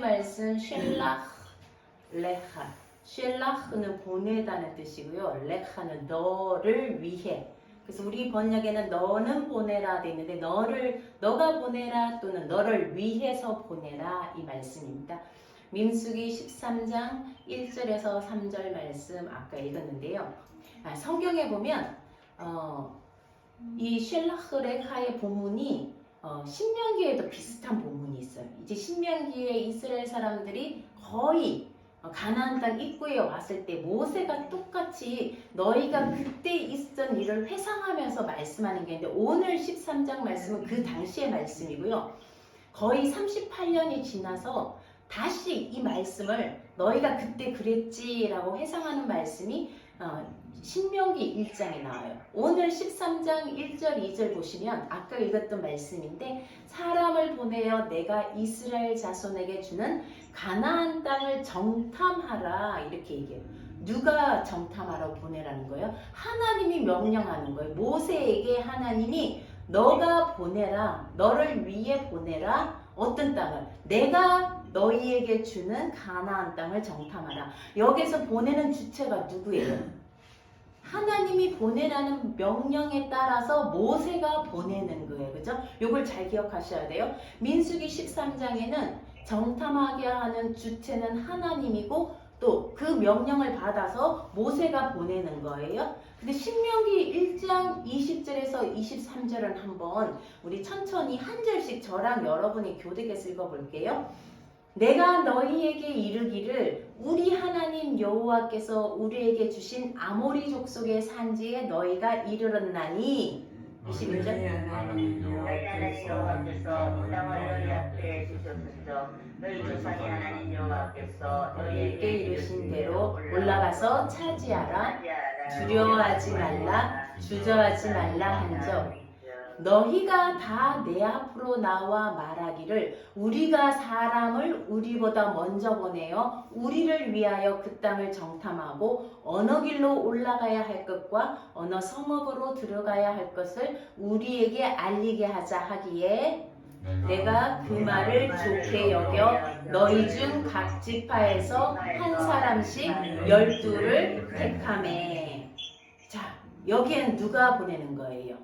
말씀 쉘라흐 레하. 쉘라흐는 보내다는 뜻이고요. 레하는 너를 위해. 그래서 우리 번역에는 너는 보내라 돼 있는데 너가 보내라 또는 너를 위해서 보내라 이 말씀입니다. 민수기 13장 1절에서 3절 말씀 아까 읽었는데요. 성경에 보면 이 쉘라흐 레하의 본문이 신명기에도 비슷한 본문이 있어요. 이제 신명기에 이스라엘 사람들이 거의 가나안 땅 입구에 왔을 때 모세가 똑같이 너희가 그때 있었던 일을 회상하면서 말씀하는 게 있는데 오늘 13장 말씀은 그 당시의 말씀이고요. 거의 38년이 지나서 다시 이 말씀을 너희가 그때 그랬지라고 회상하는 말씀이 신명기 1장에 나와요. 오늘 13장 1절 2절 보시면 아까 읽었던 말씀인데 사람을 보내어 내가 이스라엘 자손에게 주는 가나안 땅을 정탐하라 이렇게 얘기해요. 누가 정탐하라고 보내라는 거예요? 하나님이 명령하는 거예요. 모세에게 하나님이 너가 보내라, 너를 위해 보내라. 어떤 땅을? 내가 너희에게 주는 가나안 땅을 정탐하라. 여기서 보내는 주체가 누구예요? 하나님이 보내라는 명령에 따라서 모세가 보내는 거예요. 그죠? 요걸 잘 기억하셔야 돼요. 민수기 13장에는 정탐하게 하는 주체는 하나님이고 또 그 명령을 받아서 모세가 보내는 거예요. 근데 신명기 1장 20절에서 23절은 한번 우리 천천히 한 절씩 저랑 여러분이 교대해서 읽어볼게요. 내가 너희에게 이르기를 우리 하나님 여호와께서 우리에게 주신 아모리 족속의 산지에 너희가 이르렀나니 21절 너희 하나님 여호와께서 이 땅을 너희 앞에 주셨으므로 너희 조상의 하나님 여호와께서 너희에게 이르신 대로 올라가서 차지하라. 두려워하지 말라, 주저하지 말라 한적 너희가 다 내 앞으로 나와 말하기를 우리가 사람을 우리보다 먼저 보내어 우리를 위하여 그 땅을 정탐하고 어느 길로 올라가야 할 것과 어느 성읍으로 들어가야 할 것을 우리에게 알리게 하자 하기에 내가 그 말을 좋게 여겨 너희 중 각 지파에서 한 사람씩 12를 택하매. 자, 여기엔 누가 보내는 거예요?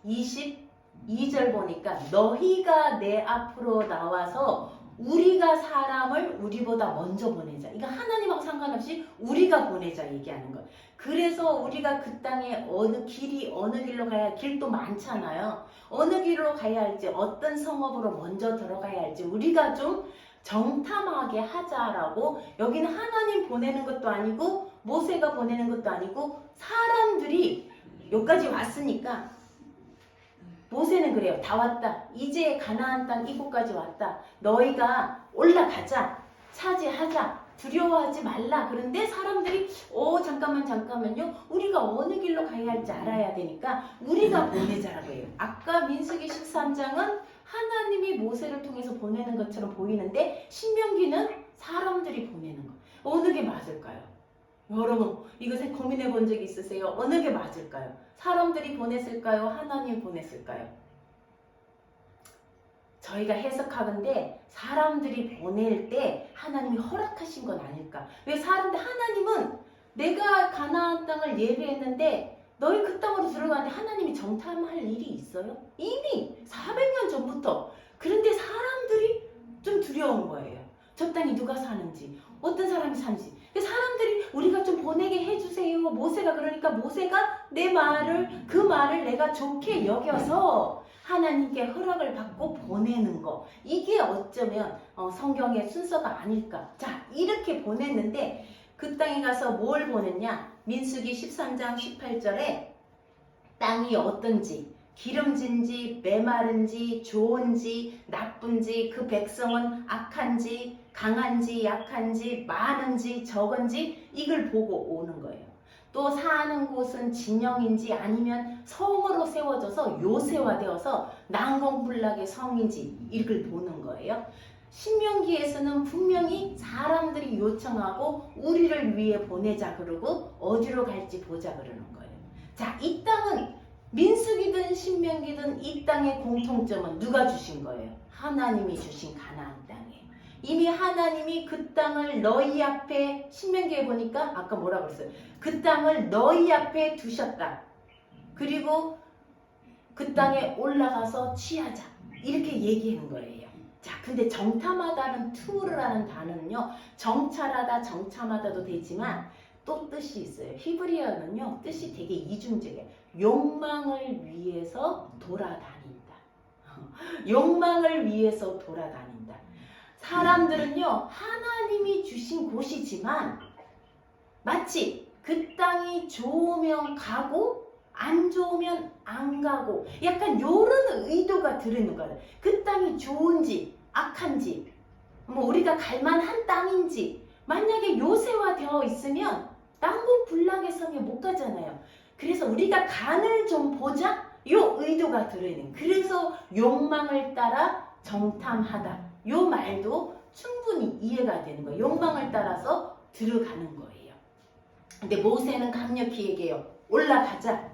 22절 보니까 너희가 내 앞으로 나와서 우리가 사람을 우리보다 먼저 보내자. 이거 하나님하고 상관없이 우리가 보내자 얘기하는 거예요. 그래서 우리가 그 땅에 어느 길로 가야 할 길도 많잖아요. 어느 길로 가야 할지 어떤 성읍으로 먼저 들어가야 할지 우리가 좀 정탐하게 하자라고. 여기는 하나님 보내는 것도 아니고 모세가 보내는 것도 아니고 사람들이 여기까지 왔으니까 모세는 그래요. 다 왔다. 이제 가나안 땅 이곳까지 왔다. 너희가 올라가자. 차지하자. 두려워하지 말라. 그런데 사람들이 잠깐만요. 우리가 어느 길로 가야 할지 알아야 되니까 우리가 보내자라고 해요. 아까 민수기 13장은 하나님이 모세를 통해서 보내는 것처럼 보이는데 신명기는 사람들이 보내는 거. 어느 게 맞을까요? 여러분 이것에 고민해 본 적 있으세요? 어느 게 맞을까요? 사람들이 보냈을까요? 하나님 보냈을까요? 저희가 해석하건대 사람들이 보낼 때 하나님이 허락하신 건 아닐까? 왜 하나님은 내가 가나안 땅을 예배했는데 너희 그 땅으로 들어가는데 하나님이 정탐할 일이 있어요? 이미 400년 전부터. 그런데 사람들이 좀 두려운 거예요. 저 땅이 누가 사는지 어떤 사람이 사는지. 사람들이 우리가 좀 보내게 해주세요. 모세가 그러니까 모세가 그 말을 내가 좋게 여겨서 하나님께 허락을 받고 보내는 거. 이게 어쩌면 성경의 순서가 아닐까. 자, 이렇게 보냈는데 그 땅에 가서 뭘 보냈냐? 민수기 13장 18절에 땅이 어떤지, 기름진지, 메마른지, 좋은지, 나쁜지, 그 백성은 악한지, 강한지, 약한지, 많은지, 적은지 이걸 보고 오는 거예요. 또 사는 곳은 진영인지 아니면 성으로 세워져서 요새화되어서 난공불락의 성인지 이걸 보는 거예요. 신명기에서는 분명히 사람들이 요청하고 우리를 위해 보내자 그러고 어디로 갈지 보자 그러는 거예요. 자, 이 땅은 민수기든 신명기든 이 땅의 공통점은 누가 주신 거예요? 하나님이 주신 가나안 땅이에요. 이미 하나님이 그 땅을 너희 앞에 신명기에 보니까 아까 뭐라 그랬어요? 그 땅을 너희 앞에 두셨다. 그리고 그 땅에 올라가서 취하자. 이렇게 얘기하는 거예요. 자, 근데 정탐하다는 투르라는 단어는요. 정찰하다, 정탐하다도 되지만 또 뜻이 있어요. 히브리어는요. 뜻이 되게 이중적이에요. 욕망을 위해서 돌아다닌다. 욕망을 위해서 돌아다닌다. 사람들은요. 하나님이 주신 곳이지만 마치 그 땅이 좋으면 가고 안 좋으면 안 가고 약간 요런 의도가 들어있는 거예요. 그 땅이 좋은지 악한지 뭐 우리가 갈만한 땅인지 만약에 요새화되어 있으면 땅굴불락의 섬에 못 가잖아요. 그래서 우리가 간을 좀 보자 요 의도가 들어있는. 그래서 욕망을 따라 정탐하다 요 말도 충분히 이해가 되는 거예요. 욕망을 따라서 들어가는 거예요. 근데 모세는 강력히 얘기해요. 올라가자.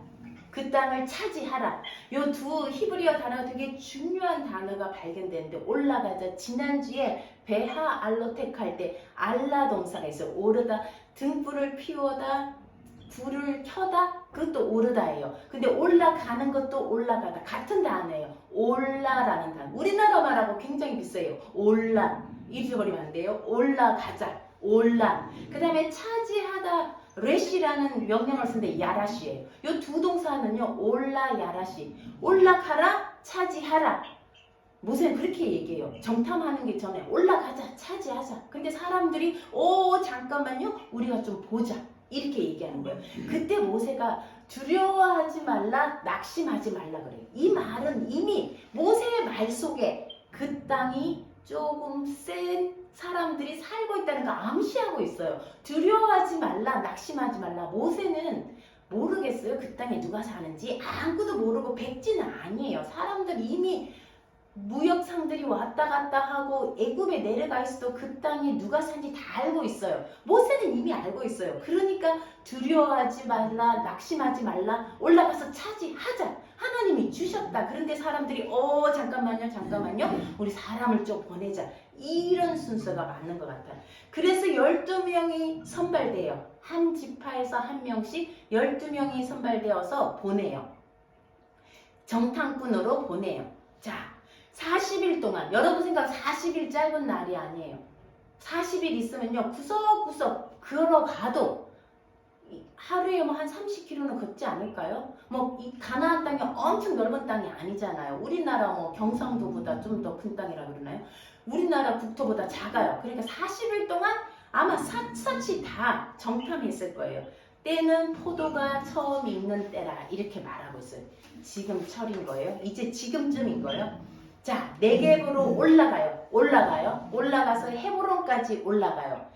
그 땅을 차지하라. 요 두 히브리어 단어가 되게 중요한 단어가 발견되는데 올라가자. 지난주에 베하 알로텍 할 때 알라 동사가 있어요. 오르다, 등불을 피우다, 불을 켜다, 그것도 오르다예요. 근데 올라가는 것도 올라가다. 같은 단어예요. 올라라는 단어. 우리나라 말하고 굉장히 비슷해요. 올라. 잊어버리면 안 돼요. 올라가자. 올라. 그 다음에 차지하다. 레시라는 명령을 쓰는데 야라시예요. 이 두 동사는요. 올라 야라시. 올라가라 차지하라. 모세는 그렇게 얘기해요. 정탐하는 게 전에 올라가자 차지하자. 근데 사람들이 잠깐만요. 우리가 좀 보자. 이렇게 얘기하는 거예요. 그때 모세가 두려워하지 말라 낙심하지 말라 그래요. 이 말은 이미 모세의 말 속에 그 땅이 조금 센 사람들이 살고 있다는 거 암시하고 있어요. 두려워하지 말라, 낙심하지 말라. 모세는 모르겠어요. 그 땅에 누가 사는지 아무도 모르고 백지는 아니에요. 사람들이 이미 무역상들이 왔다 갔다 하고 애굽에 내려가 있어도 그 땅에 누가 사는지 다 알고 있어요. 모세는 이미 알고 있어요. 그러니까 두려워하지 말라, 낙심하지 말라, 올라가서 차지하자. 하나님이 주셨다. 그런데 사람들이 잠깐만요. 우리 사람을 좀 보내자. 이런 순서가 맞는 것 같아요. 그래서 12명이 선발돼요. 한 지파에서 한 명씩 12명이 선발되어서 보내요. 정탐꾼으로 보내요. 자, 40일 동안 여러분 생각 40일 짧은 날이 아니에요. 40일 있으면요. 구석구석 걸어가도 하루에 뭐 한 30km는 걷지 않을까요? 뭐 이 가나안 땅이 엄청 넓은 땅이 아니잖아요. 우리나라 뭐 경상도보다 좀 더 큰 땅이라 그러나요? 우리나라 국토보다 작아요. 그러니까 40일 동안 아마 샅샅이 다 정탐했을 거예요. 때는 포도가 처음 익는 때라 이렇게 말하고 있어요. 지금 철인 거예요. 이제 지금쯤인 거예요. 자, 네겝으로 올라가서 헤브론까지 올라가요.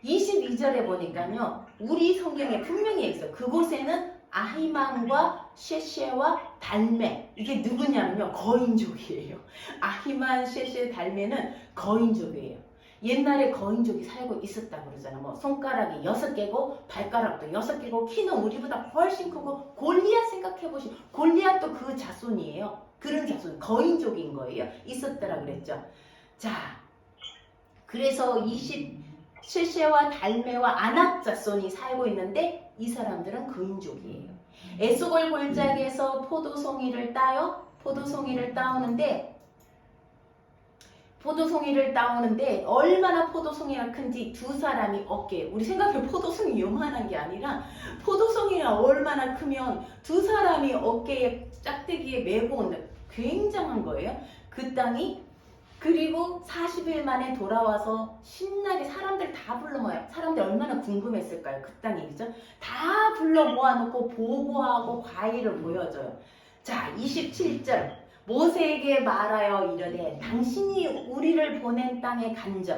22절에 보니까요. 우리 성경에 분명히 있어요. 그곳에는 아히만과 셰셰와 달메. 이게 누구냐면요. 거인족이에요. 아히만, 셰셰, 달메는 거인족이에요. 옛날에 거인족이 살고 있었다고 그러잖아요. 뭐 손가락이 6개고 발가락도 6개고 키는 우리보다 훨씬 크고 골리앗 생각해보시면 골리앗도 그 자손이에요. 그런 자손 거인족인 거예요. 있었더라 그랬죠. 자, 그래서 27세와 달메와 아낙 자손이 살고 있는데 이 사람들은 거인족이에요. 에스골 골짜기에서 포도송이를 따오는데 얼마나 포도송이가 큰지 두 사람이 어깨에, 우리 생각해 포도송이 요만한 게 아니라 포도송이가 얼마나 크면 두 사람이 어깨에 짝대기에 메고 오는 굉장한 거예요. 그 땅이. 그리고 40일 만에 돌아와서 신나게 사람들 다 불러 모아요. 사람들 얼마나 궁금했을까요? 그 땅이, 그죠? 다 불러 모아놓고 보고하고 과일을 보여줘요. 자, 27절. 모세에게 말하여 이르되 당신이 우리를 보낸 땅에 간접.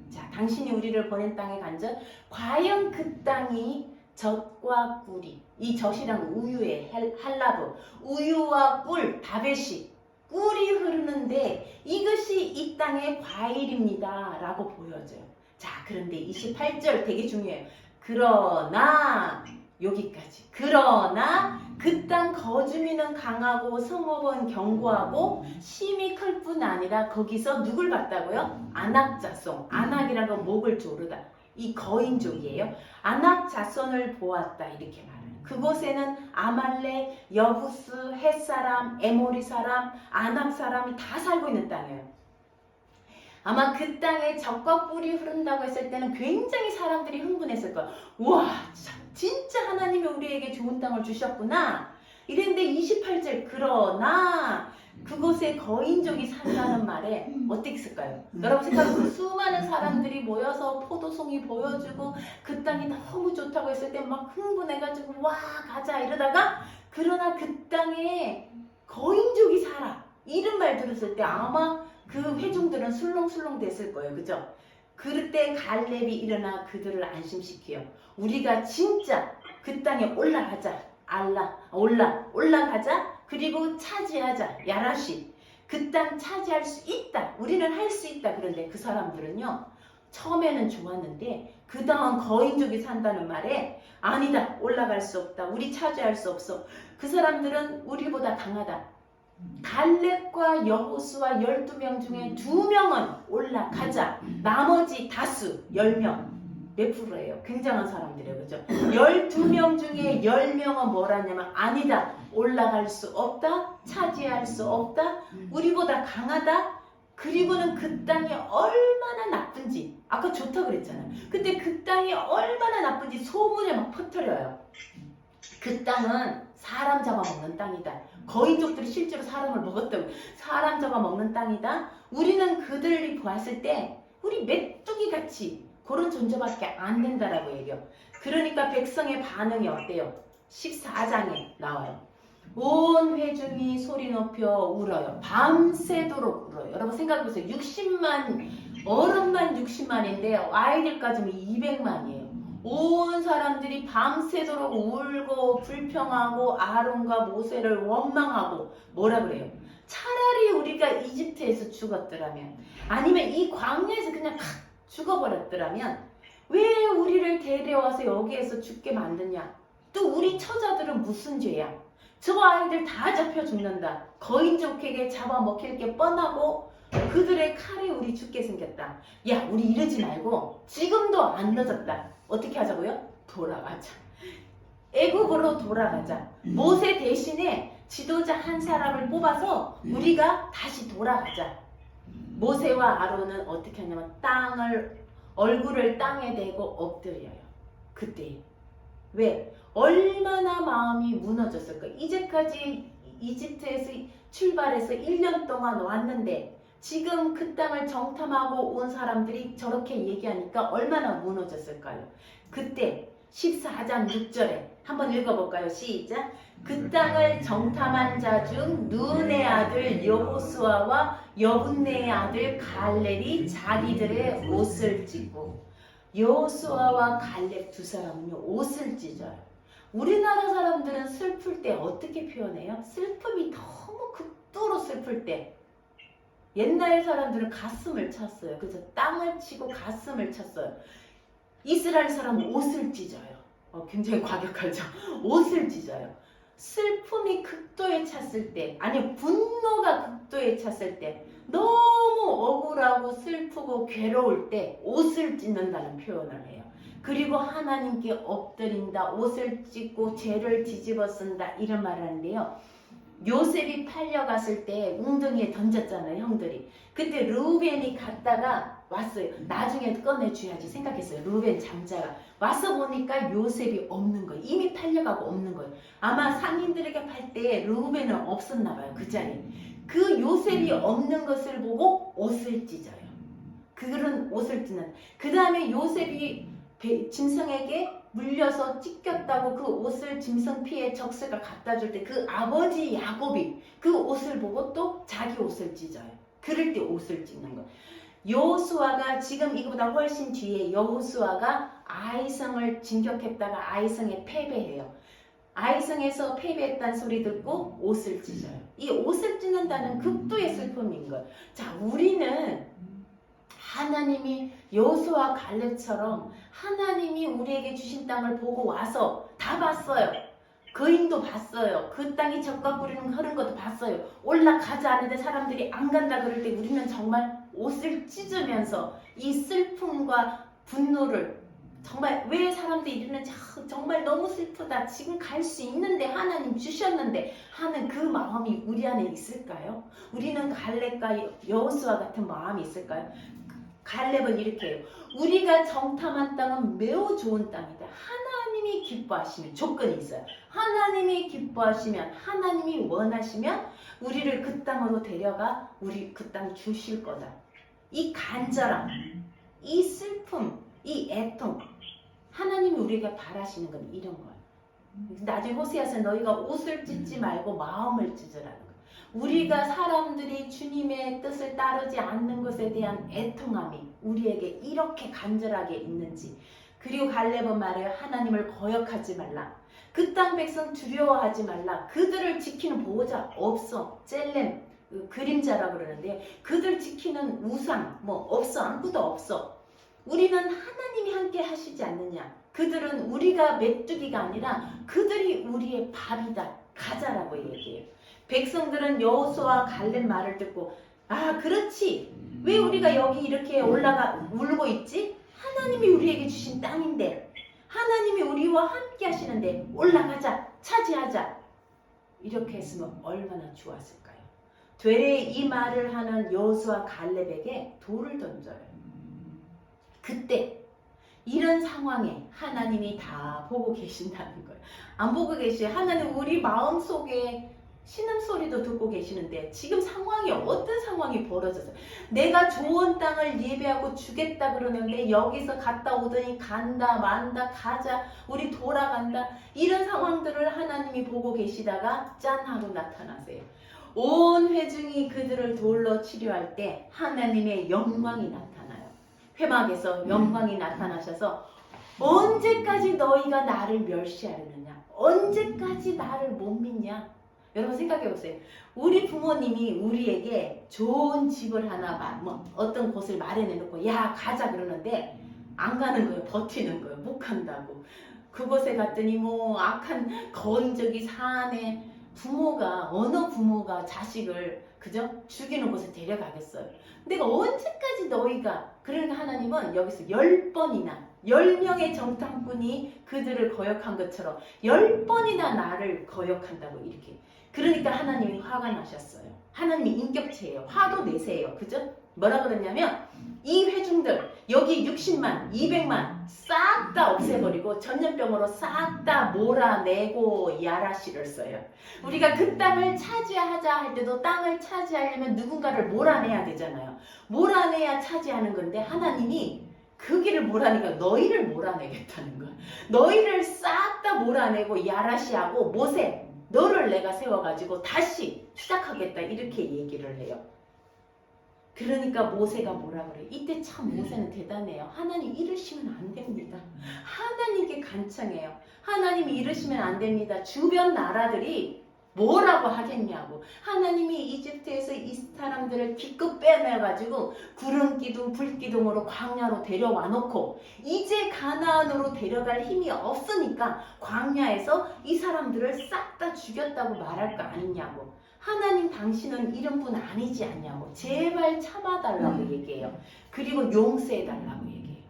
자, 당신이 우리를 보낸 땅에 간접. 과연 그 땅이 젖과 꿀이, 이 젖이랑 우유의 할라브, 우유와 꿀, 다베시, 꿀이 흐르는데 이것이 이 땅의 과일입니다 라고 보여져요. 자, 그런데 28절 되게 중요해요. 그러나 여기까지. 그러나 그 땅 거주민은 강하고 성읍은 견고하고 심이 클 뿐 아니라 거기서 누굴 봤다고요? 아낙 자손. 아낙이란 건 목을 조르다. 이 거인족이에요. 아낙 자손을 보았다 이렇게 말해요. 그곳에는 아말렉, 여부스, 헷사람, 에모리 사람, 아낙 사람이 다 살고 있는 땅이에요. 아마 그 땅에 젖과 꿀이 흐른다고 했을 때는 굉장히 사람들이 흥분했을 거야. 우와, 진짜 하나님이 우리에게 좋은 땅을 주셨구나. 이랬는데 28절 그러나 그곳에 거인족이 산다는 말에 어떻게 쓸까요? 여러분 생각해 그 수많은 사람들이 모여서 포도송이 보여주고 그 땅이 너무 좋다고 했을 때 막 흥분해가지고 와 가자 이러다가 그러나 그 땅에 거인족이 살아. 이런 말 들었을 때 아마 그 회중들은 술렁술렁 됐을 거예요. 그죠? 그때 갈렙이 일어나 그들을 안심시켜요. 우리가 진짜 그 땅에 올라가자. 올라가자. 그리고 차지하자. 야라시. 그 땅 차지할 수 있다. 우리는 할 수 있다. 그런데 그 사람들은요. 처음에는 좋았는데 그 다음 거인족이 산다는 말에 아니다. 올라갈 수 없다. 우리 차지할 수 없어. 그 사람들은 우리보다 강하다. 갈렙과 여호수아 12명 중에 2명은 올라가자. 나머지 다수 10명. 몇 프로예요? 굉장한 사람들이에요. 그죠? 12명 중에 10명은 뭐라냐면 아니다. 올라갈 수 없다. 차지할 수 없다. 우리보다 강하다. 그리고는 그 땅이 얼마나 나쁜지 아까 좋다 그랬잖아요. 근데 그 땅이 얼마나 나쁜지 소문을 막 퍼뜨려요. 그 땅은 사람 잡아먹는 땅이다. 거인족들이 실제로 사람을 먹었다고. 사람 잡아먹는 땅이다. 우리는 그들이 보았을 때 우리 메뚜기 같이 그런 존재밖에 안 된다라고 얘기해요. 그러니까 백성의 반응이 어때요? 14장에 나와요. 온 회중이 소리 높여 울어요. 밤새도록 울어요. 여러분 생각해보세요. 60만 어른만 60만인데 아이들까지는 200만이에요. 온 사람들이 밤새도록 울고 불평하고 아론과 모세를 원망하고 뭐라 그래요? 차라리 우리가 이집트에서 죽었더라면 아니면 이 광야에서 그냥 죽어버렸더라면 왜 우리를 데려와서 여기에서 죽게 만드냐? 또 우리 처자들은 무슨 죄야? 저 아이들 다 잡혀 죽는다. 거인족에게 잡아먹힐 게 뻔하고 그들의 칼에 우리 죽게 생겼다. 야, 우리 이러지 말고 지금도 안 늦었다. 어떻게 하자고요? 돌아가자. 애국으로 돌아가자. 모세 대신에 지도자 한 사람을 뽑아서 우리가 다시 돌아가자. 모세와 아론은 어떻게 하냐면 얼굴을 땅에 대고 엎드려요. 그때 왜? 얼마나 마음이 무너졌을까? 이제까지 이집트에서 출발해서 1년 동안 왔는데 지금 그 땅을 정탐하고 온 사람들이 저렇게 얘기하니까 얼마나 무너졌을까요? 그때 14장 6절에 한번 읽어볼까요? 시작! 그 땅을 정탐한 자 중 눈의 아들 여호수아와 여분네의 아들 갈렙이 자기들의 옷을 찢고 여호수아와 갈렙 두 사람은요 옷을 찢어요. 우리나라 사람들은 슬플 때 어떻게 표현해요? 슬픔이 너무 극도로 슬플 때 옛날 사람들은 가슴을 쳤어요. 그래서 땅을 치고 가슴을 쳤어요. 이스라엘 사람은 옷을 찢어요. 굉장히 과격하죠. 옷을 찢어요. 슬픔이 극도에 찼을 때, 아니 분노가 극도에 찼을 때, 너무 억울하고 슬프고 괴로울 때 옷을 찢는다는 표현을 해요. 그리고 하나님께 엎드린다, 옷을 찢고 죄를 뒤집어 쓴다 이런 말을 하는데요. 요셉이 팔려갔을 때 웅덩이에 던졌잖아요, 형들이. 그때 루벤이 갔다가 왔어요. 나중에 꺼내줘야지 생각했어요. 루벤 장자가. 와서 보니까 요셉이 없는 거예요. 이미 팔려가고 없는 거예요. 아마 상인들에게 팔 때 루벤은 없었나 봐요. 그 자리에. 그 요셉이 없는 것을 보고 옷을 찢어요. 그런 옷을 찢는. 그 다음에 요셉이 짐승에게 물려서 찢겼다고 그 옷을 짐승 피에 적스가 갖다 줄 때 그 아버지 야곱이 그 옷을 보고 또 자기 옷을 찢어요. 그럴 때 옷을 찢는 거예요. 여호수아가 지금 이거보다 훨씬 뒤에 여호수아가 아이성을 진격했다가 아이성에 패배해요. 아이성에서 패배했다는 소리 듣고 옷을 찢어요. 이 옷을 찢는다는 극도의 슬픔인 거예요. 자, 우리는 하나님이 여호수아 갈렙처럼 하나님이 우리에게 주신 땅을 보고 와서 다 봤어요. 거인도 봤어요. 그 땅이 젖과 꿀이 흐른 것도 봤어요. 올라가자 하는데 사람들이 안 간다 그럴 때 우리는 정말 옷을 찢으면서 이 슬픔과 분노를 정말 왜 사람들이 이러는지 정말 너무 슬프다. 지금 갈 수 있는데 하나님 주셨는데 하는 그 마음이 우리 안에 있을까요? 우리는 갈렙과 여호수아 같은 마음이 있을까요? 갈렙은 이렇게 해요. 우리가 정탐한 땅은 매우 좋은 땅이다. 하나님이 기뻐하시면 조건이 있어요. 하나님이 기뻐하시면 하나님이 원하시면 우리를 그 땅으로 데려가 우리 그 땅 주실 거다. 이 간절함, 이 슬픔, 이 애통 하나님이 우리에게 바라시는 건 이런 거예요. 나중에 호세아서 너희가 옷을 찢지 말고 마음을 찢으라는 거예요. 우리가 사람들이 주님의 뜻을 따르지 않는 것에 대한 애통함이 우리에게 이렇게 간절하게 있는지. 그리고 갈렙은 말해요. 하나님을 거역하지 말라. 그 땅 백성 두려워하지 말라. 그들을 지키는 보호자 없어. 젤렘 그림자라고 그러는데 그들 지키는 우상 없어. 아무도 없어. 우리는 하나님이 함께 하시지 않느냐. 그들은 우리가 메뚜기가 아니라 그들이 우리의 밥이다. 가자라고 얘기해요. 백성들은 여호수아 갈렙 말을 듣고 아 그렇지. 왜 우리가 여기 이렇게 올라가 울고 있지? 하나님이 우리에게 주신 땅인데 하나님이 우리와 함께 하시는데 올라가자. 차지하자. 이렇게 했으면 얼마나 좋았을까요? 되레 이 말을 하는 여호수아 갈렙에게 돌을 던져요. 그때 이런 상황에 하나님이 다 보고 계신다는 거예요. 안 보고 계시요. 하나님 우리 마음속에 신음소리도 듣고 계시는데 지금 상황이 어떤 상황이 벌어졌어요. 내가 좋은 땅을 예배하고 주겠다 그러는데 여기서 갔다 오더니 간다 만다 가자 우리 돌아간다 이런 상황들을 하나님이 보고 계시다가 짠 하고 나타나세요. 온 회중이 그들을 돌로 치료할 때 하나님의 영광이 나타나요. 회막에서 영광이 나타나셔서 언제까지 너희가 나를 멸시하려느냐? 언제까지 나를 못 믿냐? 여러분 생각해 보세요. 우리 부모님이 우리에게 좋은 집을 하나 어떤 곳을 마련해 놓고 야 가자 그러는데 안 가는 거예요. 버티는 거예요. 못 간다고. 그곳에 갔더니 악한 거인적이 사안에 어느 부모가 자식을 그죠? 죽이는 곳에 데려가겠어요. 내가 언제까지 너희가 그러니까 하나님은 여기서 10번이나 10명의 정탐꾼이 그들을 거역한 것처럼 10번이나 나를 거역한다고 이렇게. 그러니까 하나님이 화가 나셨어요. 하나님이 인격체예요. 화도 내세요. 그죠? 뭐라 그러냐면 이 회중들 여기 60만, 200만 싹 다 없애버리고 전염병으로 싹 다 몰아내고 야라시를 써요. 우리가 그 땅을 차지하자 할 때도 땅을 차지하려면 누군가를 몰아내야 되잖아요. 몰아내야 차지하는 건데 하나님이 그 길을 몰아내니까 너희를 몰아내겠다는 거야. 너희를 싹 다 몰아내고 야라시하고 모세 너를 내가 세워가지고 다시 시작하겠다 이렇게 얘기를 해요. 그러니까 모세가 뭐라 그래요? 이때 참 모세는 대단해요. 하나님 이러시면 안 됩니다. 하나님께 간청해요. 하나님이 이러시면 안 됩니다. 주변 나라들이 뭐라고 하겠냐고. 하나님이 이집트에서 이 사람들을 기껏 빼내가지고 구름기둥 불기둥으로 광야로 데려와 놓고 이제 가나안으로 데려갈 힘이 없으니까 광야에서 이 사람들을 싹 다 죽였다고 말할 거 아니냐고. 하나님 당신은 이런 분 아니지 않냐고. 제발 참아달라고 얘기해요. 그리고 용서해달라고 얘기해요.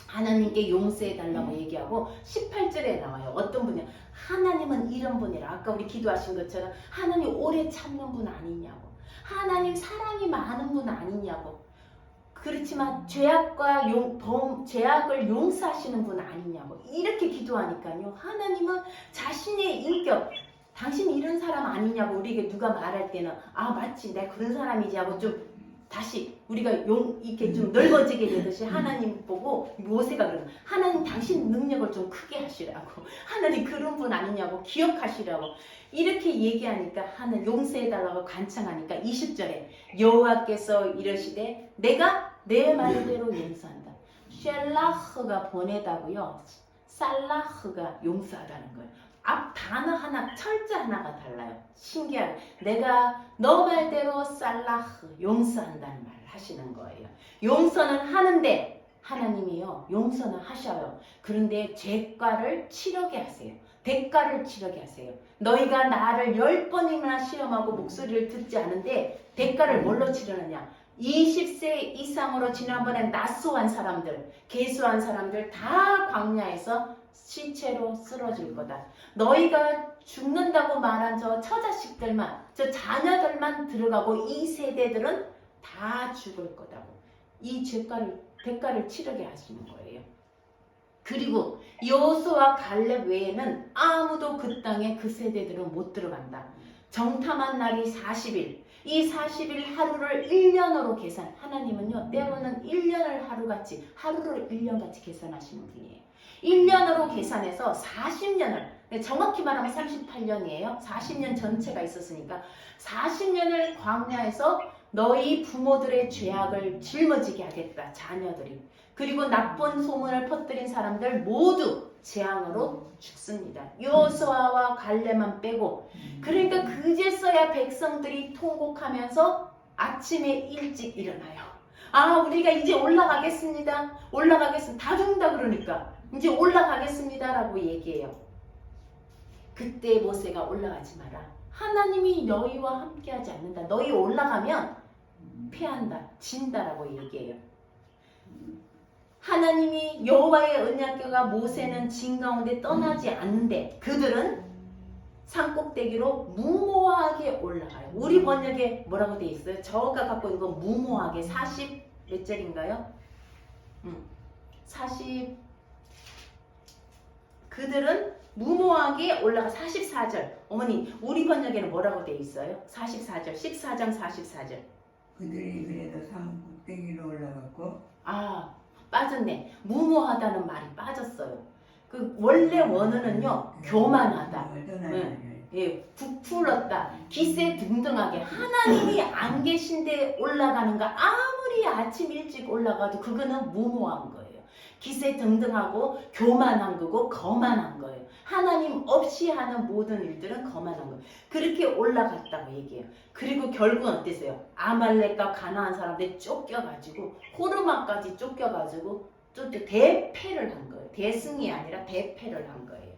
하나님께 용서해달라고 얘기하고 18절에 나와요. 어떤 분이 하나님은 이런 분이라. 아까 우리 기도하신 것처럼 하나님 오래 참는 분 아니냐고. 하나님 사랑이 많은 분 아니냐고. 그렇지만 죄악을 용서하시는 분 아니냐고. 이렇게 기도하니까요. 하나님은 자신의 인격 당신 이런 사람 아니냐고 우리에게 누가 말할 때는 아 맞지 내가 그런 사람이지 하고 좀 다시 우리가 이렇게 좀 넓어지게 되듯이 하나님 보고 모세가 그러는 하나님 당신 능력을 좀 크게 하시라고 하나님 그런 분 아니냐고 기억하시라고 이렇게 얘기하니까 하나님 용서해달라고 간청하니까 20절에 여호와께서 이러시되 내가 내 말대로 용서한다. 쉘라흐가 보내다고요. 살라흐가 용서하다는 거예요. 앞 단어 하나, 철자 하나가 달라요. 신기하게. 내가 너 말대로 살라흐, 용서한다는 말 하시는 거예요. 용서는 하는데 하나님이요 용서는 하셔요. 그런데 대가를 치르게 하세요. 대가를 치르게 하세요. 너희가 나를 10번이나 시험하고 목소리를 듣지 않은데 대가를 뭘로 치르느냐? 20세 이상으로 지난번에 나수한 사람들, 계수한 사람들 다 광야에서 시체로 쓰러질 거다. 너희가 죽는다고 말한 저 처자식들만, 저 자녀들만 들어가고 이 세대들은 다 죽을 거다고. 이 대가를 치르게 하시는 거예요. 그리고 여호수아 갈렙 외에는 아무도 그 땅에 그 세대들은 못 들어간다. 정탐한 날이 40일. 이 40일 하루를 1년으로 계산. 하나님은요 때로는 1년을 하루같이, 하루를 1년같이 계산하시는 분이에요. 1년으로 계산해서 40년을, 정확히 말하면 38년이에요. 40년 전체가 있었으니까 40년을 광야에서 너희 부모들의 죄악을 짊어지게 하겠다. 자녀들이. 그리고 나쁜 소문을 퍼뜨린 사람들 모두 재앙으로 죽습니다. 여호수아와 갈렙만 빼고. 그러니까 그제서야 백성들이 통곡하면서 아침에 일찍 일어나요. 아, 우리가 이제 올라가겠습니다. 다 죽는다 그러니까 이제 올라가겠습니다 라고 얘기해요. 그때 모세가 올라가지 마라. 하나님이 너희와 함께하지 않는다. 너희 올라가면 패한다, 진다라고 얘기해요. 하나님이 여호와의 언약궤가 모세는 진 가운데 떠나지 않는데 그들은 산꼭대기로 무모하게 올라가요. 우리 번역에 뭐라고 돼 있어요? 저가 갖고 있는 건 무모하게 40 몇 절인가요? 40 그들은 무모하게 올라가 44절. 어머니 우리 번역에는 뭐라고 돼 있어요? 44절 14장 44절. 그들이 그래도 산 꼭대기로 올라갔고 빠졌네. 무모하다는 말이 빠졌어요. 그 원래 원어는요 교만하다, 부풀었다, 기세등등하게 하나님이 안 계신데 올라가는가. 아무리 아침 일찍 올라가도 그거는 무모한 거예요. 기세등등하고 교만한 거고 거만한 거예요. 하나님 없이 하는 모든 일들은 거만한 거예요. 그렇게 올라갔다고 얘기해요. 그리고 결국은 어땠어요? 아말렉과 가나안 사람들 쫓겨가지고 호르마까지 쫓겨가지고 대패를 한 거예요. 대승이 아니라 대패를 한 거예요.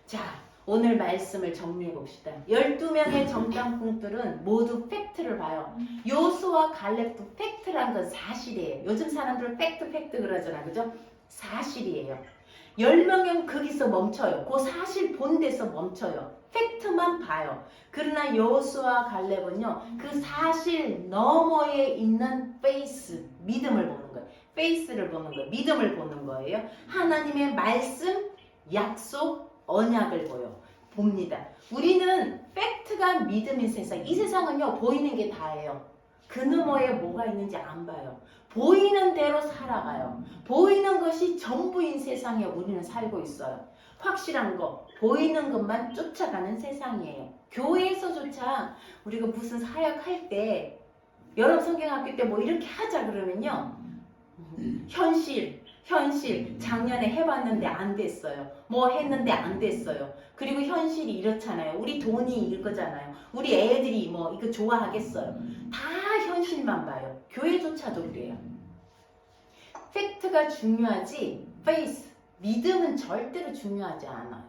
자, 오늘 말씀을 정리해 봅시다. 12명의 정탐꾼들은 모두 팩트를 봐요. 여호수아 갈렙도 팩트란 건 사실이에요. 요즘 사람들은 팩트 그러잖아, 그죠? 사실이에요. 10명은 거기서 멈춰요. 그 사실 본 데서 멈춰요. 팩트만 봐요. 그러나 여호수아 갈렙은요, 그 사실 너머에 있는 페이스, 믿음을 보는 거예요. 페이스를 보는 거예요. 믿음을 보는 거예요. 하나님의 말씀, 약속, 언약을 봅니다. 우리는 팩트가 믿음인 세상. 이 세상은요 보이는 게 다예요. 그 너머에 뭐가 있는지 안 봐요. 보이는 대로 살아가요. 보이는 것이 전부인 세상에 우리는 살고 있어요. 확실한 거, 보이는 것만 쫓아가는 세상이에요. 교회에서조차 우리가 무슨 사역할 때, 여러분 성경학교 때 뭐 이렇게 하자 그러면요, 현실 작년에 해봤는데 안 됐어요. 뭐 했는데 안 됐어요. 그리고 현실이 이렇잖아요. 우리 돈이 이거잖아요. 우리 애들이 뭐 이거 좋아하겠어요. 다 현실만 봐요. 교회조차도 그래요. 팩트가 중요하지 페이스, 믿음은 절대로 중요하지 않아요.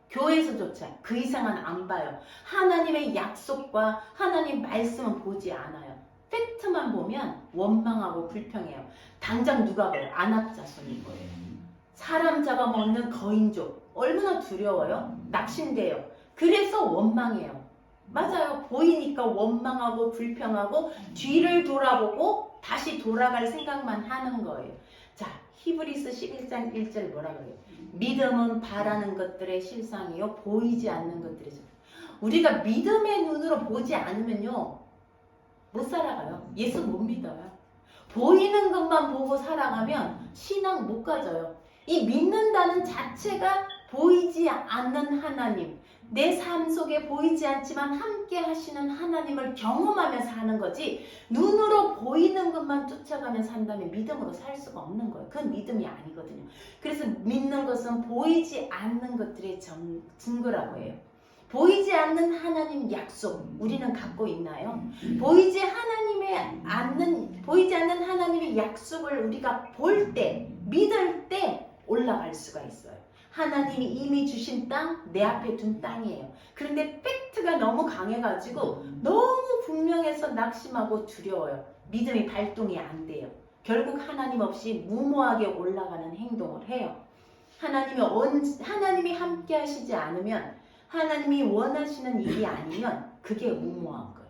교회에서조차 그 이상은 안 봐요. 하나님의 약속과 하나님 말씀은 보지 않아요. 팩트만 보면 원망하고 불평해요. 당장 누가 봐요? 안압자손인 거예요. 사람 잡아먹는 거인족. 얼마나 두려워요? 낙심돼요. 그래서 원망해요. 맞아요. 보이니까 원망하고 불평하고 뒤를 돌아보고 다시 돌아갈 생각만 하는 거예요. 자, 히브리서 11장 1절 뭐라 그래요? 믿음은 바라는 것들의 실상이요 보이지 않는 것들의 실상. 우리가 믿음의 눈으로 보지 않으면요 못 살아가요. 예수 못 믿어요. 보이는 것만 보고 살아가면 신앙 못 가져요. 이 믿는다는 자체가 보이지 않는 하나님, 내 삶 속에 보이지 않지만 함께 하시는 하나님을 경험하며 사는 거지, 눈으로 보이는 것만 쫓아가며 산다면 믿음으로 살 수가 없는 거예요. 그건 믿음이 아니거든요. 그래서 믿는 것은 보이지 않는 것들의 증거라고 해요. 보이지 않는 하나님 약속 우리는 갖고 있나요? 보이지 않는 하나님의 약속을 우리가 볼 때, 믿을 때 올라갈 수가 있어요. 하나님이 이미 주신 땅, 내 앞에 둔 땅이에요. 그런데 팩트가 너무 강해가지고 너무 분명해서 낙심하고 두려워요. 믿음이 발동이 안 돼요. 결국 하나님 없이 무모하게 올라가는 행동을 해요. 하나님이 함께 하시지 않으면, 하나님이 원하시는 일이 아니면 그게 무모한 거예요.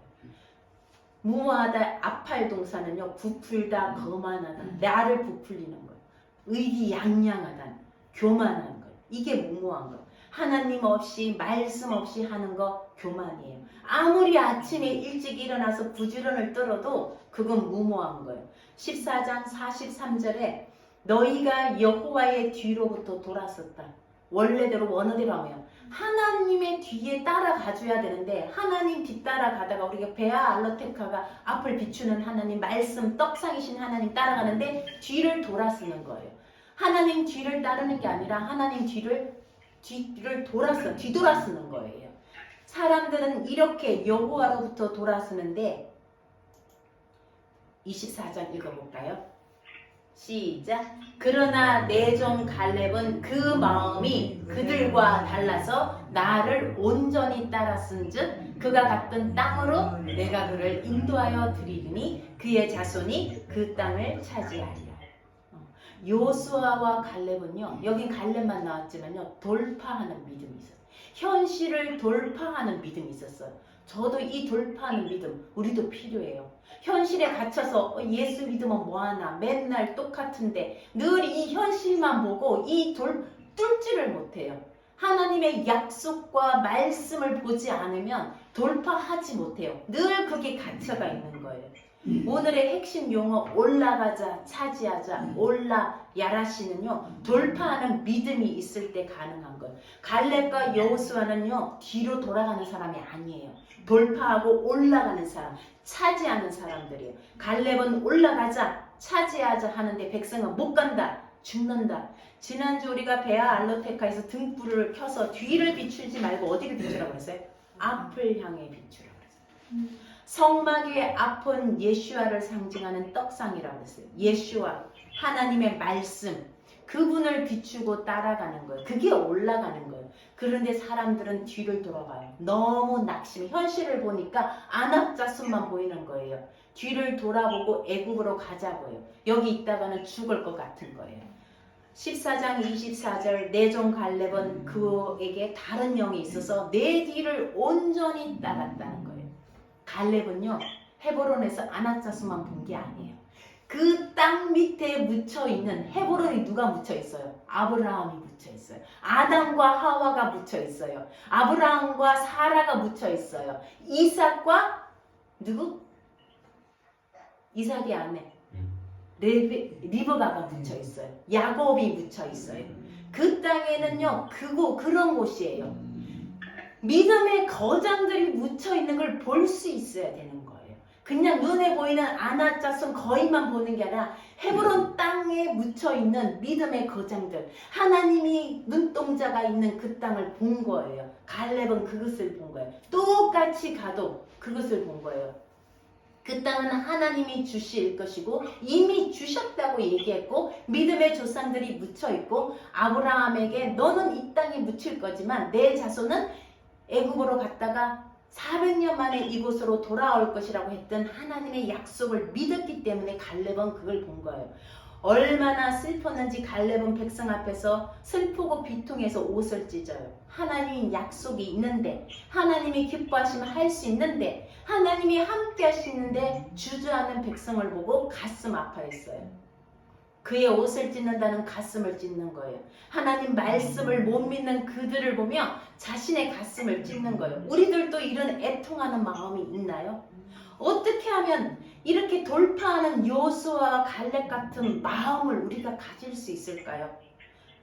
무모하다 앞할 동사는요, 부풀다, 거만하다, 나를 부풀리는 거예요. 의기양양하다, 교만한 거예요. 이게 무모한 거예요. 하나님 없이, 말씀 없이 하는 거 교만이에요. 아무리 아침에 일찍 일어나서 부지런을 떨어도 그건 무모한 거예요. 14장 43절에 너희가 여호와의 뒤로부터 돌았었다. 원래대로 원어대로 하면 하나님의 뒤에 따라가줘야 되는데, 하나님 뒤따라가다가 우리가 베아 알로테카가 앞을 비추는 하나님, 말씀 떡상이신 하나님 따라가는데 뒤를 돌아 쓰는 거예요. 하나님 뒤를 따르는 게 아니라 하나님 뒤를 뒤돌아 쓰는 거예요. 사람들은 이렇게 여호와로부터 돌아 쓰는데, 24장 읽어볼까요? 시작. 그러나 내 종 갈렙은 그 마음이 그들과 달라서 나를 온전히 따랐은즉 그가 갔던 땅으로 내가 그를 인도하여 드리리니 그의 자손이 그 땅을 차지하리라. 요수아와 갈렙은요, 여긴 갈렙만 나왔지만요, 돌파하는 믿음이 있었어요. 현실을 돌파하는 믿음이 있었어요. 저도 이 돌파하는 믿음 우리도 필요해요. 현실에 갇혀서 예수 믿으면 뭐하나, 맨날 똑같은데 늘 이 현실만 보고 뚫지를 못해요. 하나님의 약속과 말씀을 보지 않으면 돌파하지 못해요. 늘 그게 갇혀가 있는 거예요. 오늘의 핵심 용어 올라가자, 차지하자, 야라시는요, 돌파하는 믿음이 있을 때 가능한 거예요. 갈렙과 여호수아는요, 뒤로 돌아가는 사람이 아니에요. 돌파하고 올라가는 사람, 차지하는 사람들이에요. 갈렙은 올라가자, 차지하자 하는데 백성은 못 간다, 죽는다. 지난주 우리가 베아 알로테카에서 등불을 켜서 뒤를 비추지 말고 어디를 비추라고 했어요? 앞을 향해 비추라고 했어요. 성막의 앞은 예슈아를 상징하는 떡상이라고 했어요. 예슈아, 하나님의 말씀, 그분을 비추고 따라가는 거예요. 그게 올라가는 거예요. 그런데 사람들은 뒤를 돌아봐요. 너무 낙심, 현실을 보니까 안압자순만 보이는 거예요. 뒤를 돌아보고 애굽으로 가자고요. 여기 있다가는 죽을 것 같은 거예요. 14장 24절 내 종 갈렙은 그에게 다른 영이 있어서 내 뒤를 온전히 따랐다는 거예요. 갈렙은요, 헤브론에서 안압자순만 본 게 아니에요. 그 땅 밑에 묻혀있는, 헤브론이 누가 묻혀있어요? 아브라함이 묻혀있어요. 아담과 하와가 묻혀있어요. 아브라함과 사라가 묻혀있어요. 이삭과 누구? 이삭이 아내 리브가가 묻혀있어요. 야곱이 묻혀있어요. 그 땅에는요, 그런 곳이에요. 믿음의 거장들이 묻혀있는 걸 볼 수 있어야 되는 거예요. 그냥 눈에 보이는 아낙자손 거인만 보는 게 아니라 헤브론 땅에 묻혀있는 믿음의 거장들, 하나님이 눈동자가 있는 그 땅을 본 거예요. 갈렙은 그것을 본 거예요. 똑같이 가도 그것을 본 거예요. 그 땅은 하나님이 주실 것이고 이미 주셨다고 얘기했고, 믿음의 조상들이 묻혀있고, 아브라함에게 너는 이 땅에 묻힐 거지만 내 자손은 애굽으로 갔다가 400년 만에 이곳으로 돌아올 것이라고 했던 하나님의 약속을 믿었기 때문에 갈렙은 그걸 본 거예요. 얼마나 슬펐는지 갈렙은 백성 앞에서 슬프고 비통해서 옷을 찢어요. 하나님 약속이 있는데, 하나님이 기뻐하시면 할 수 있는데, 하나님이 함께 하시는데 주저하는 백성을 보고 가슴 아파했어요. 그의 옷을 찢는다는 가슴을 찢는 거예요. 하나님 말씀을 못 믿는 그들을 보며 자신의 가슴을 찢는 거예요. 우리들도 이런 애통하는 마음이 있나요? 어떻게 하면 이렇게 돌파하는 요수와 갈렙 같은 마음을 우리가 가질 수 있을까요?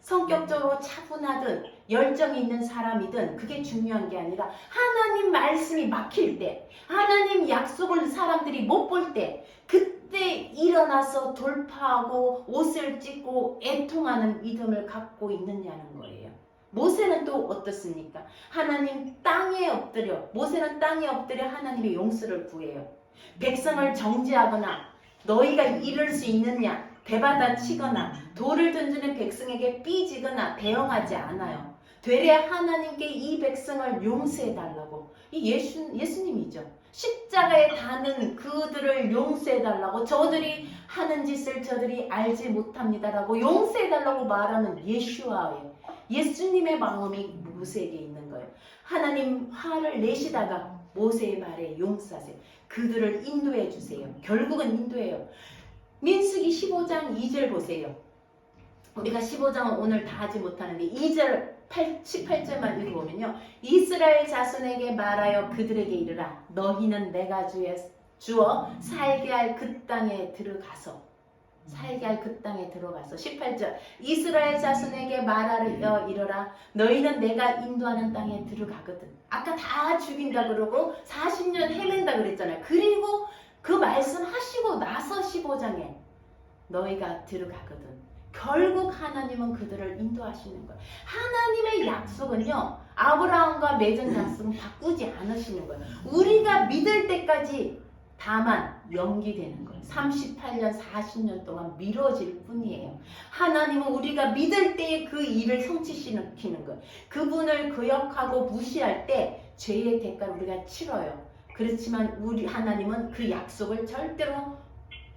성격적으로 차분하든 열정이 있는 사람이든 그게 중요한 게 아니라, 하나님 말씀이 막힐 때, 하나님 약속을 사람들이 못 볼 때, 그때 일어나서 돌파하고 옷을 찢고 애통하는 믿음을 갖고 있느냐는 거예요. 모세는 또 어떻습니까? 하나님 땅에 엎드려, 모세는 땅에 엎드려 하나님의 용서를 구해요. 백성을 정죄하거나 너희가 이룰 수 있느냐 대받아 치거나 돌을 던지는 백성에게 삐지거나 대응하지 않아요. 되레 하나님께 이 백성을 용서해달라고. 이 예수님이죠. 십자가에 다는 그들을 용서해달라고, 저들이 하는 짓을 저들이 알지 못합니다라고 용서해달라고 말하는 예수와의, 예수님의 마음이 모세에게 있는 거예요. 하나님 화를 내시다가 모세의 말에 용서하세요. 그들을 인도해 주세요. 결국은 인도해요. 민수기 15장 2절 보세요. 우리가 15장은 오늘 다 하지 못하는데 2절 18절만 읽어보면요. 이스라엘 자손에게 말하여 그들에게 이르라. 너희는 내가 주어 살게 할 그 땅에 들어가서, 살게 할 그 땅에 들어가서. 18절 이스라엘 자손에게 말하여 이르라. 너희는 내가 인도하는 땅에 들어가거든. 아까 다 죽인다 그러고 40년 헤맨다 그랬잖아요. 그리고 그 말씀 하시고 나서 15장에 너희가 들어가거든. 결국 하나님은 그들을 인도하시는 거예요. 하나님의 약속은요, 아브라함과 맺은 약속은 바꾸지 않으시는 거예요. 우리가 믿을 때까지 다만 연기되는 거예요. 38년, 40년 동안 미뤄질 뿐이에요. 하나님은 우리가 믿을 때에 그 일을 성취시키는 거예요. 그분을 거역하고 무시할 때 죄의 대가를 우리가 치러요. 그렇지만 우리 하나님은 그 약속을 절대로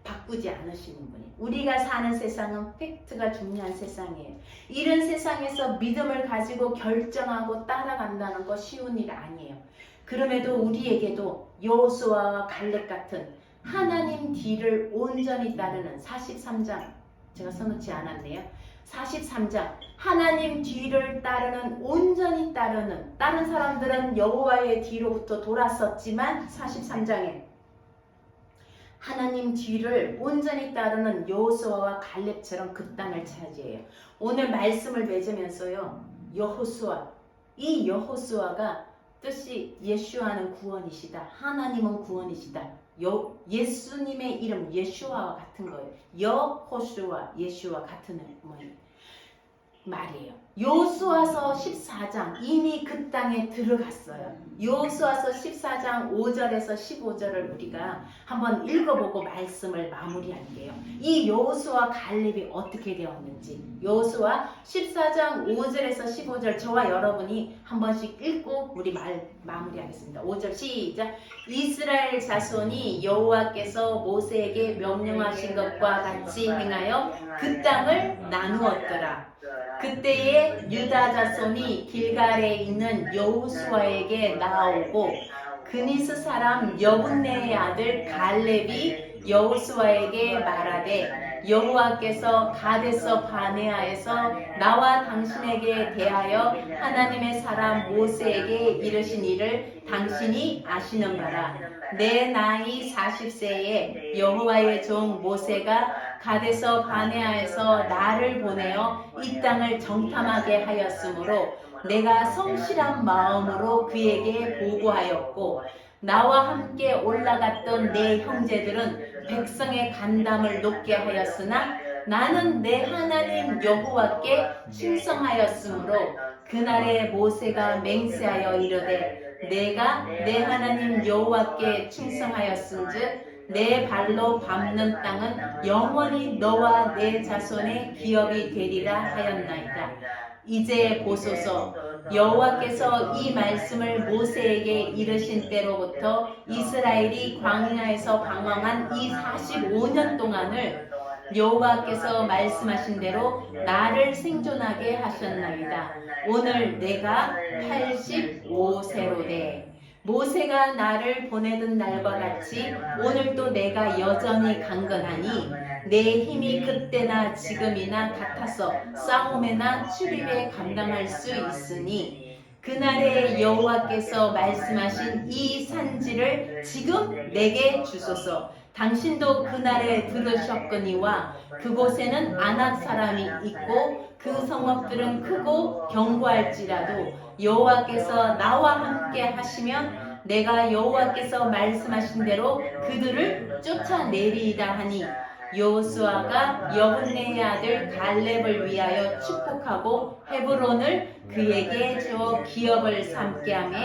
바꾸지 않으시는 분이에요. 우리가 사는 세상은 팩트가 중요한 세상이에요. 이런 세상에서 믿음을 가지고 결정하고 따라간다는 거 쉬운 일 아니에요. 그럼에도 우리에게도 여호수아와 갈렙 같은 하나님 뒤를 온전히 따르는 43장, 제가 써놓지 않았네요. 43장 하나님 뒤를 따르는, 온전히 따르는, 다른 사람들은 여호와의 뒤로부터 돌았었지만 43장에 하나님 뒤를 온전히 따르는 여호수아와 갈렙처럼 그 땅을 차지해요. 오늘 말씀을 맺으면서요, 여호수아, 이 여호수아가 뜻이 예슈아는 구원이시다, 하나님은 구원이시다, 예수님의 이름 예슈아와 같은 거예요. 여호수아, 예슈아 같은 말이에요. 여호수아서 14장 이미 그 땅에 들어갔어요. 여호수아서 14장 5절에서 15절을 우리가 한번 읽어보고 말씀을 마무리할게요. 이 여호수아 갈렙이 어떻게 되었는지, 여호수아 14장 5절에서 15절 저와 여러분이 한 번씩 읽고 우리 마무리하겠습니다. 5절 시작. 이스라엘 자손이 여호와께서 모세에게 명령하신 것과 같이 행하여 그 땅을 나누었더라. 그때에 유다 자손이 길갈에 있는 여호수아에게 나아오고 그니스 사람 여분네의 아들 갈렙이 여호수아에게 말하되 여호와께서 가데스 바네아에서 나와 당신에게 대하여 하나님의 사람 모세에게 이르신 일을 당신이 아시는 바라. 내 나이 40세에 여호와의 종 모세가 가데스 바네아에서 나를 보내어 이 땅을 정탐하게 하였으므로 내가 성실한 마음으로 그에게 보고하였고 나와 함께 올라갔던 내 형제들은 백성의 간담을 높게 하였으나 나는 내 하나님 여호와께 충성하였으므로 그날에 모세가 맹세하여 이르되 내가 내 하나님 여호와께 충성하였은즉 내 발로 밟는 땅은 영원히 너와 내 자손의 기업이 되리라 하였나이다. 이제 보소서, 여호와께서 이 말씀을 모세에게 이르신 때로부터 이스라엘이 광야에서 방황한 이 45년 동안을 여호와께서 말씀하신 대로 나를 생존하게 하셨나이다. 오늘 내가 85세로되 모세가 나를 보내던 날과 같이 오늘도 내가 여전히 강건하니 내 힘이 그때나 지금이나 같아서 싸움에나 출입에 감당할 수 있으니 그날에 여호와께서 말씀하신 이 산지를 지금 내게 주소서. 당신도 그날에 들으셨거니와 그곳에는 아낙 사람이 있고 그 성읍들은 크고 견고할지라도 여호와께서 나와 함께 하시면 내가 여호와께서 말씀하신 대로 그들을 쫓아내리이다 하니 여호수아가 여분네의 아들 갈렙을 위하여 축복하고 헤브론을 그에게 주어 기업을 삼게 하며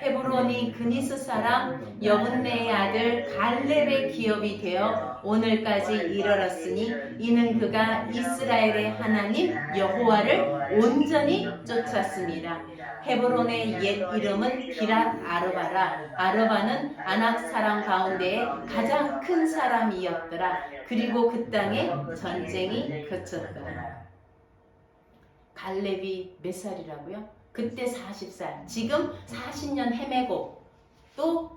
헤브론이 그니스 사람 여분네의 아들 갈렙의 기업이 되어 오늘까지 이르렀으니 이는 그가 이스라엘의 하나님 여호와를 온전히 쫓았습니다. 헤브론의 옛 이름은 기랏 아르바라. 아르바는 아낙 사람 가운데에 가장 큰 사람이었더라. 그리고 그 땅에 전쟁이 그쳤더라. 갈렙이 몇 살이라고요? 그때 40살. 지금 40년 헤매고 또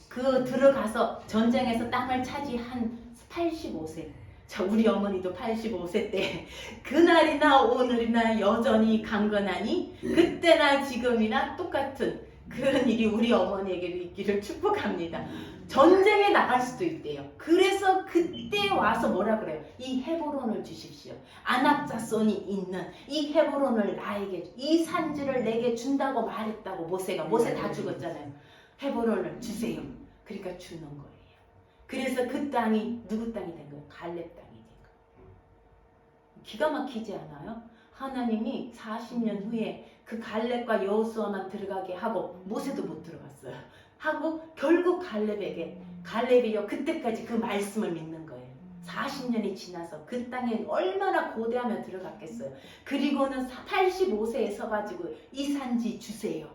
그 들어가서 전쟁에서 땅을 차지한 85세. 자, 우리 어머니도 85세 때 그날이나 오늘이나 여전히 강건하니 그때나 지금이나 똑같은 그런 일이 우리 어머니에게도 있기를 축복합니다. 전쟁에 나갈 수도 있대요. 그래서 그때 와서 뭐라 그래요? 이 헤브론을 주십시오. 아낙 자손이 있는 이 헤브론을 나에게, 이 산지를 내게 준다고 말했다고 모세 다 죽었잖아요. 헤브론을 주세요. 그러니까 주는 거예요. 그래서 그 땅이 누구 땅이 된 거예요? 갈렙 땅이 된 거예요. 기가 막히지 않아요? 하나님이 40년 후에 그 갈렙과 여호수아만 들어가게 하고 모세도 못 들어갔어요. 하고 결국 갈렙이요 그때까지 그 말씀을 믿는 거예요. 40년이 지나서 그 땅에 얼마나 고대하며 들어갔겠어요. 그리고는 85세에 서가지고 이 산지 주세요.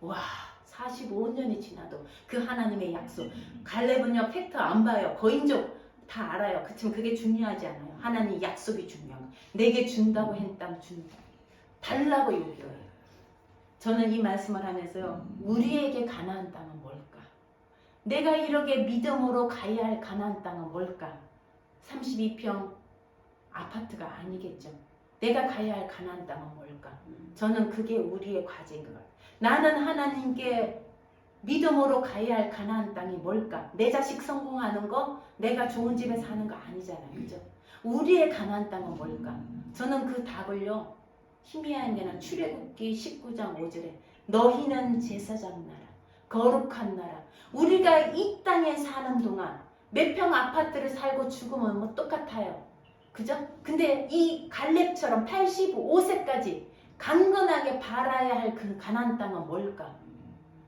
와, 45년이 지나도 그 하나님의 약속. 갈렙은요 팩터 안 봐요. 거인족 다 알아요. 그치만 그게 중요하지 않아요. 하나님 약속이 중요한 거예요. 내게 준다고 했다면 준다. 달라고 요구해요. 저는 이 말씀을 하면서요, 우리에게 가나안 땅은 뭘까? 내가 이렇게 믿음으로 가야 할 가나안 땅은 뭘까? 32평 아파트가 아니겠죠. 내가 가야 할 가나안 땅은 뭘까? 저는 그게 우리의 과제인 것 같아요. 나는 하나님께 믿음으로 가야 할 가나안 땅이 뭘까? 내 자식 성공하는 거, 내가 좋은 집에 사는 거 아니잖아요. 그죠? 우리의 가나안 땅은 뭘까? 저는 그 답을요, 희미하게는 출애굽기 19장 5절에 너희는 제사장 나라, 거룩한 나라. 우리가 이 땅에 사는 동안 몇 평 아파트를 살고 죽으면 뭐 똑같아요. 그죠? 근데 이 갈렙처럼 85세까지 강건하게 바라야 할 그 가나안 땅은 뭘까?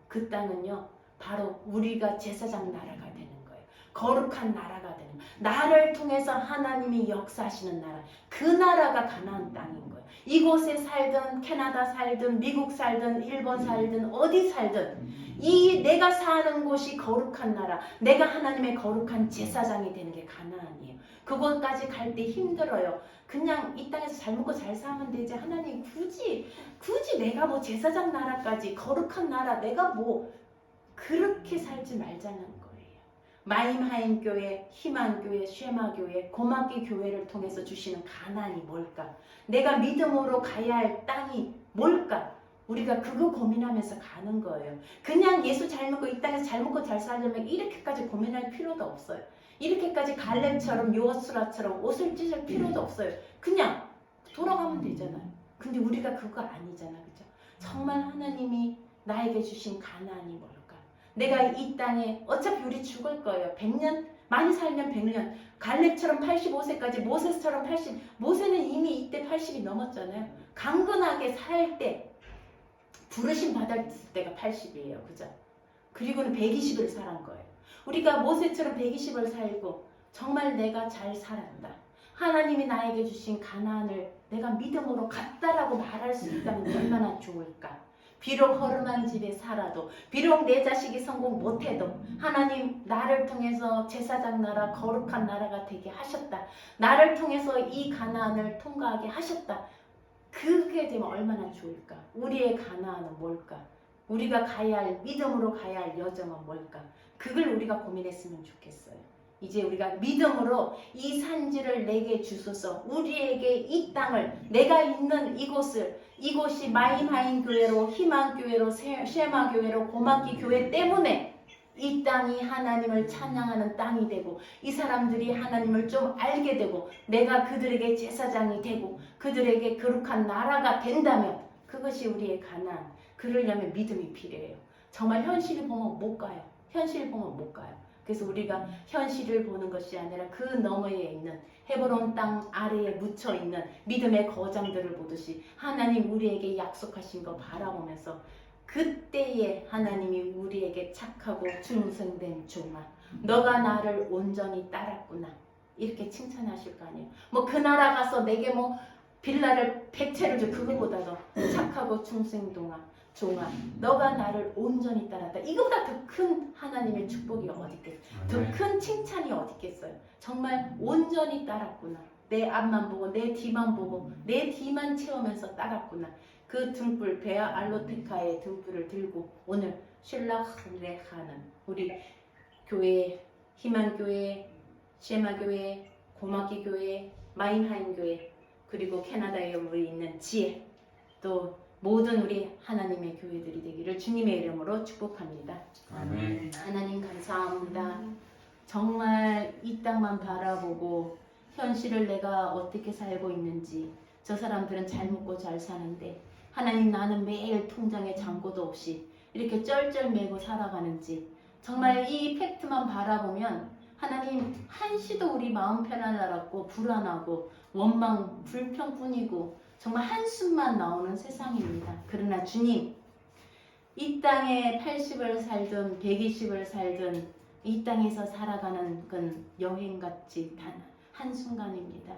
그 땅은요, 바로 우리가 제사장 나라가 되는 거예요. 거룩한 나라가 되는 거예요. 나를 통해서 하나님이 역사하시는 나라, 그 나라가 가나안 땅인 거예요. 이곳에 살든 캐나다 살든 미국 살든 일본 살든 어디 살든 이 내가 사는 곳이 거룩한 나라, 내가 하나님의 거룩한 제사장이 되는 게 가나안이에요. 그곳까지 갈 때 힘들어요. 그냥 이 땅에서 잘 먹고 잘 사면 되지. 하나님 굳이 내가 뭐 제사장 나라까지 거룩한 나라 내가 뭐 그렇게 살지 말자는 거예요. 마임하임 교회, 희망 교회, 쉐마 교회, 고맙게 교회를 통해서 주시는 가나안이 뭘까? 내가 믿음으로 가야 할 땅이 뭘까? 우리가 그거 고민하면서 가는 거예요. 그냥 예수 잘 믿고 이 땅에서 잘 먹고 잘 살려면 이렇게까지 고민할 필요도 없어요. 이렇게까지 갈렙처럼 여호수아처럼 옷을 찢을 필요도 없어요. 그냥 돌아가면 되잖아요. 근데 우리가 그거 아니잖아. 그죠? 정말 하나님이 나에게 주신 가나안이 뭘까? 내가 이 땅에 어차피 우리 죽을 거예요. 100년? 많이 살면 100년. 갈렙처럼 85세까지, 모세처럼 80. 모세는 이미 이때 80이 넘었잖아요. 강건하게 살 때, 부르심 받을 때가 80이에요. 그죠? 그리고는 120을 살은 거예요. 우리가 모세처럼 120을 살고 정말 내가 잘 살았다. 하나님이 나에게 주신 가나안을 내가 믿음으로 갔다라고 말할 수 있다면 얼마나 좋을까? 비록 허름한 집에 살아도, 비록 내 자식이 성공 못해도 하나님 나를 통해서 제사장 나라, 거룩한 나라가 되게 하셨다. 나를 통해서 이 가나안을 통과하게 하셨다. 그게 되면 얼마나 좋을까? 우리의 가나안은 뭘까? 우리가 가야 할, 믿음으로 가야 할 여정은 뭘까? 그걸 우리가 고민했으면 좋겠어요. 이제 우리가 믿음으로 이 산지를 내게 주소서, 우리에게 이 땅을, 내가 있는 이곳이 마임하임 교회로, 희망 교회로, 쉐마 교회로, 고맙기 교회 때문에 이 땅이 하나님을 찬양하는 땅이 되고, 이 사람들이 하나님을 좀 알게 되고, 내가 그들에게 제사장이 되고, 그들에게 거룩한 나라가 된다면 그것이 우리의 가나안. 그러려면 믿음이 필요해요. 정말 현실을 보면 못 가요. 현실을 보면 못 가요. 그래서 우리가 현실을 보는 것이 아니라 그 너머에 있는 헤브론 땅 아래에 묻혀 있는 믿음의 거장들을 보듯이 하나님 우리에게 약속하신 거 바라보면서 그때에 하나님이 우리에게 착하고 충성된 종아, 너가 나를 온전히 따랐구나, 이렇게 칭찬하실 거 아니에요. 뭐 그 나라 가서 내게 뭐 빌라를 100채를 줘, 그거보다도 착하고 충성동아 종아, 너가 나를 온전히 따랐다. 이거보다 더 큰 하나님의 축복이 어디 있겠어요? 더 큰 칭찬이 어디 있겠어요? 정말 온전히 따랐구나. 내 앞만 보고 내 뒤만 보고 내 뒤만 채우면서 따랐구나. 그 등불 베아 알로테카의 등불을 들고 오늘 슐라흐레하는 우리 교회, 희망교회, 셰마교회, 고마기 교회, 마인하임 교회, 그리고 캐나다에 우리 있는 지혜, 또 모든 우리 하나님의 교회들이 되기를 주님의 이름으로 축복합니다. 아멘. 하나님 감사합니다. 정말 이 땅만 바라보고 현실을 내가 어떻게 살고 있는지, 저 사람들은 잘 먹고 잘 사는데 하나님 나는 매일 통장에 잔고도 없이 이렇게 쩔쩔매고 살아가는지, 정말 이 팩트만 바라보면 하나님 한시도 우리 마음 편안하고 불안하고 원망 불평뿐이고 정말 한숨만 나오는 세상입니다. 그러나 주님, 이 땅에 80을 살든 120을 살든 이 땅에서 살아가는 건 여행같이 단 한순간입니다.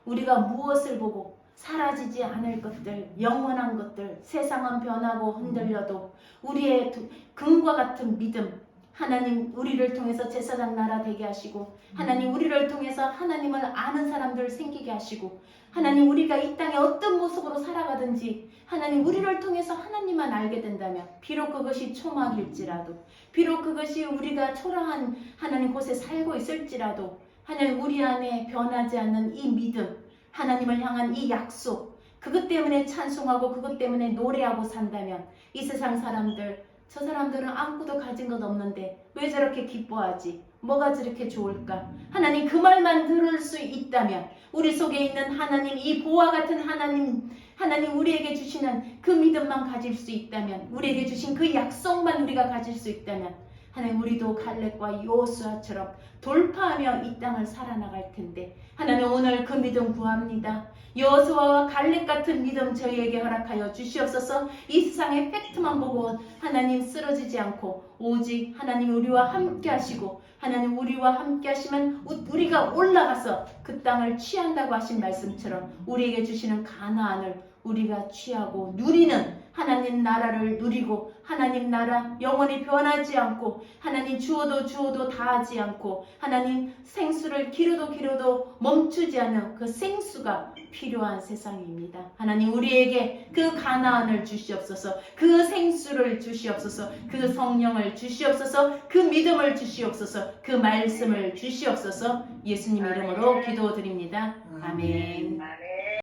우리가 무엇을 보고 사라지지 않을 것들, 영원한 것들, 세상은 변하고 흔들려도 우리의 금과 같은 믿음, 하나님 우리를 통해서 제사장 나라 되게 하시고, 하나님 우리를 통해서 하나님을 아는 사람들 생기게 하시고, 하나님 우리가 이 땅에 어떤 모습으로 살아가든지 하나님 우리를 통해서 하나님만 알게 된다면, 비록 그것이 초막일지라도, 비록 그것이 우리가 초라한 하나님 곳에 살고 있을지라도, 하나님 우리 안에 변하지 않는 이 믿음, 하나님을 향한 이 약속, 그것 때문에 찬송하고 그것 때문에 노래하고 산다면 이 세상 사람들, 저 사람들은 아무것도 가진 것 없는데 왜 저렇게 기뻐하지? 뭐가 저렇게 좋을까? 하나님 그 말만 들을 수 있다면, 우리 속에 있는 하나님, 이 보화 같은 하나님 우리에게 주시는 그 믿음만 가질 수 있다면, 우리에게 주신 그 약속만 우리가 가질 수 있다면, 하나님 우리도 갈렙과 여호수아처럼 돌파하며 이 땅을 살아나갈 텐데, 하나님 오늘 그 믿음 구합니다. 여호수아와 갈렙 같은 믿음 저희에게 허락하여 주시옵소서. 이 세상의 팩트만 보고 하나님 쓰러지지 않고 오직 하나님 우리와 함께 하시고, 하나님 우리와 함께 하시면 우리가 올라가서 그 땅을 취한다고 하신 말씀처럼 우리에게 주시는 가나안을 우리가 취하고 누리는 하나님 나라를 누리고, 하나님 나라 영원히 변하지 않고, 하나님 주어도 다 하지 않고, 하나님 생수를 기르도 멈추지 않는 그 생수가 필요한 세상입니다. 하나님 우리에게 그 가나안을 주시옵소서, 그 생수를 주시옵소서, 그 성령을 주시옵소서, 그 믿음을 주시옵소서, 그 말씀을 주시옵소서. 예수님 이름으로 기도드립니다. 아멘. 아멘.